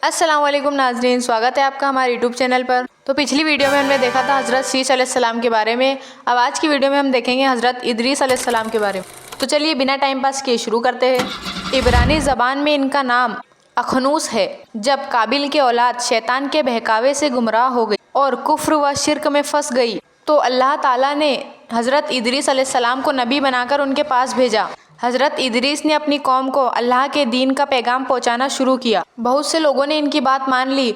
अस्सलाम वालेकुम नाज़रीन, स्वागत है आपका हमारे यूट्यूब चैनल पर। तो पिछली वीडियो में हमने देखा था हज़रत शीश अलैहिस्सलाम के बारे में। अब आज की वीडियो में हम देखेंगे हज़रत इदरीस अलैहिस्सलाम के बारे में। तो चलिए बिना टाइम पास किए शुरू करते हैं। इब्रानी ज़बान में इनका नाम अखनूस है। जब काबिल की औलाद शैतान के बहकावे से गुमराह हो गई और कुफ्र व शिर्क में फंस गई तो अल्लाह ताला ने हज़रत इदरीस अलैहिस्सलाम को नबी बनाकर उनके पास भेजा। हज़रत इदरीस ने अपनी कौम को अल्लाह के दीन का पैगाम पहुंचाना शुरू किया। बहुत से लोगों ने इनकी बात मान ली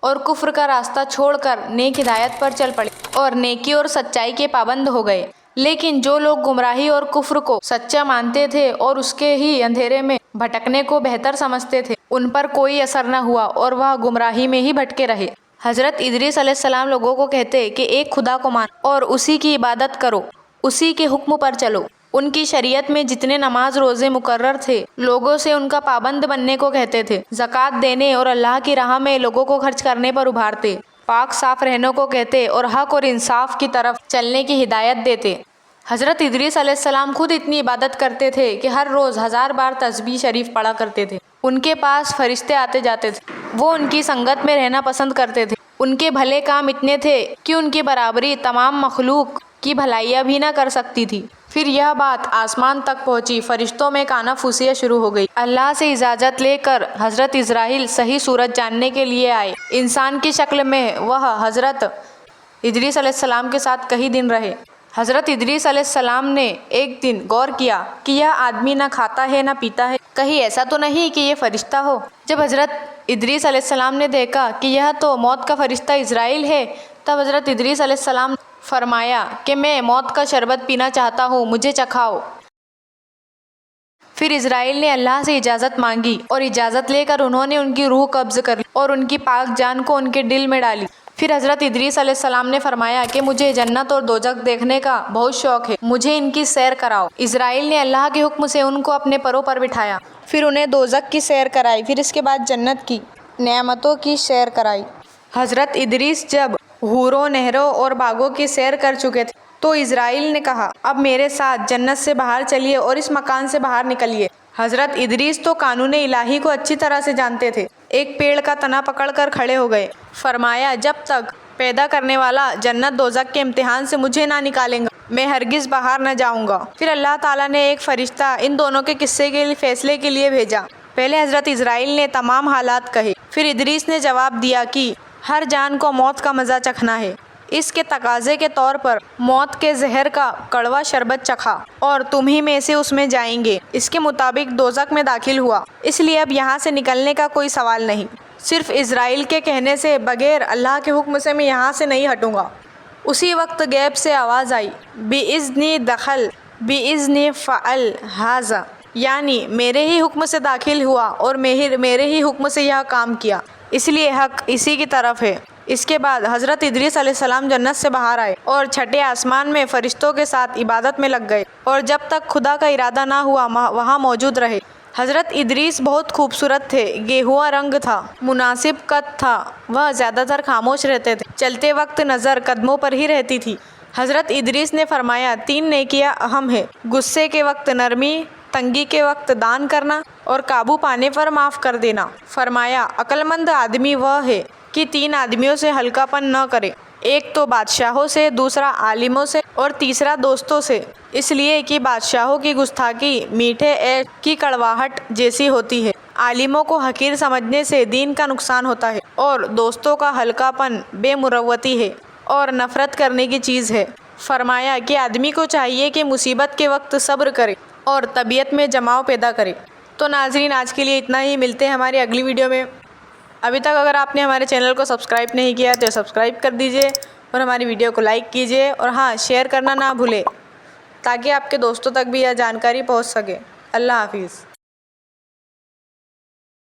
और कुफ्र का रास्ता छोड़कर नेक हिदायत पर चल पड़े और नेकी और सच्चाई के पाबंद हो गए। लेकिन जो लोग गुमराही और कुफ्र को सच्चा मानते थे और उसके ही अंधेरे में भटकने को बेहतर समझते थे, उन पर कोई असर न हुआ और वह गुमराही में ही भटके रहे। हज़रत इदरीस अलैहिस्सलाम लोगों को कहते कि एक खुदा को मानो और उसी की इबादत करो, उसी के हुक्म पर चलो। उनकी शरीयत में जितने नमाज रोज़े मुकर्रर थे, लोगों से उनका पाबंद बनने को कहते थे। ज़कात देने और अल्लाह की राह में लोगों को खर्च करने पर उभारते। पाक साफ रहने को कहते और हक और इंसाफ की तरफ चलने की हिदायत देते। हज़रत इदरीस अलैहिस्सलाम खुद इतनी इबादत करते थे कि हर रोज़ 1000 बार तस्बीह शरीफ पढ़ा करते थे। उनके पास फरिश्ते आते जाते थे। वो उनकी संगत में रहना पसंद करते थे। उनके भले काम इतने थे कि उनकी बराबरी तमाम मखलूक की भलाइयाँ भी न कर सकती थी। फिर यह बात आसमान तक पहुंची। फरिश्तों में कानाफूसियाँ शुरू हो गई। अल्लाह से इजाज़त लेकर हज़रत इज़राइल सही सूरत जानने के लिए आए। इंसान की शक्ल में वह हज़रत इदरीस अलैहिस्सलाम के साथ कई दिन रहे। हज़रत इदरीस अलैहिस्सलाम ने एक दिन गौर किया कि यह आदमी न खाता है न पीता है, कहीं ऐसा तो नहीं कि ये फरिश्ता हो। जब हज़रत इदरीस अलैहिस्सलाम ने देखा कि यह तो मौत का फरिश्ता इज़राइल है, तब हज़रत इदरीस अलैहिस्सलाम फरमाया कि मैं मौत का शरबत पीना चाहता हूँ, मुझे चखाओ। फिर इज़राइल ने अल्लाह से इजाज़त मांगी और इजाज़त लेकर उन्होंने उनकी रूह कब्ज़ कर ली और उनकी पाक जान को उनके दिल में डाली। फिर हज़रत इदरीस अलैहिस्सलाम ने फरमाया कि मुझे जन्नत और दोज़ख देखने का बहुत शौक़ है, मुझे इनकी सैर कराओ। इज़राइल ने अल्लाह के हुक्म से उनको अपने परों पर बिठाया, फिर उन्हें दोज़ख की सैर कराई, फिर इसके बाद जन्नत की नेमतों की सैर कराई। हज़रत इदरीस जब हूरों, नहरों और बागों की सैर कर चुके थे तो इज़राइल ने कहा, अब मेरे साथ जन्नत से बाहर चलिए और इस मकान से बाहर निकलिए। हज़रत इदरीस तो कानून इलाही को अच्छी तरह से जानते थे। एक पेड़ का तना पकड़कर खड़े हो गए। फरमाया, जब तक पैदा करने वाला जन्नत दोज़ख के इम्तिहान से मुझे ना निकालेंगा, मैं हरगिज़ बाहर न जाऊँगा। फिर अल्लाह ताला ने एक फ़रिश्ता इन दोनों के किस्से के फैसले के लिए भेजा। पहले हज़रत इज़राइल ने तमाम हालात कहे, फिर इदरीस ने जवाब दिया कि हर जान को मौत का मज़ा चखना है। इसके तकाज़े के तौर पर मौत के जहर का कड़वा शरबत चखा और तुम ही में से उसमें जाएंगे। इसके मुताबिक दोज़ख में दाखिल हुआ, इसलिए अब यहाँ से निकलने का कोई सवाल नहीं। सिर्फ इज़राइल के कहने से बगैर अल्लाह के हुक्म से मैं यहाँ से नहीं हटूँगा। उसी वक्त गैब से आवाज़ आई, बिइज़्नी दखल बिइज़्नी फ़अल हाज़ा, यानी मेरे ही हुक्म से दाखिल हुआ और मेरे ही हुक्म से यह काम किया, इसलिए हक इसी की तरफ है। इसके बाद हज़रत इदरीस अलैहिस्सलाम जन्नत से बाहर आए और छठे आसमान में फ़रिश्तों के साथ इबादत में लग गए और जब तक खुदा का इरादा ना हुआ वहाँ मौजूद रहे। हज़रत इदरीस बहुत खूबसूरत थे। गेहुआ रंग था, मुनासिब कद था। वह ज़्यादातर खामोश रहते थे। चलते वक्त नज़र कदमों पर ही रहती थी। हज़रत इदरीस ने फरमाया, 3 नेकियां अहम है, गुस्से के वक्त नरमी, तंगी के वक्त दान करना और काबू पाने पर माफ़ कर देना। फरमाया, अक्लमंद आदमी वह है कि 3 आदमियों से हल्कापन न करे, एक तो बादशाहों से, दूसरा आलिमों से और तीसरा दोस्तों से। इसलिए कि बादशाहों की गुस्ताखी मीठे ऐश की कड़वाहट जैसी होती है, आलिमों को हकीर समझने से दीन का नुकसान होता है और दोस्तों का हल्कापन बेमुरव्वती है और नफ़रत करने की चीज़ है। फरमाया कि आदमी को चाहिए कि मुसीबत के वक्त सब्र करे और तबीयत में जमाव पैदा करे। तो नाज़रीन, आज के लिए इतना ही। मिलते हैं हमारी अगली वीडियो में। अभी तक अगर आपने हमारे चैनल को सब्सक्राइब नहीं किया तो सब्सक्राइब कर दीजिए और हमारी वीडियो को लाइक कीजिए और हाँ, शेयर करना ना भूलें ताकि आपके दोस्तों तक भी यह जानकारी पहुंच सके। अल्लाह हाफिज़।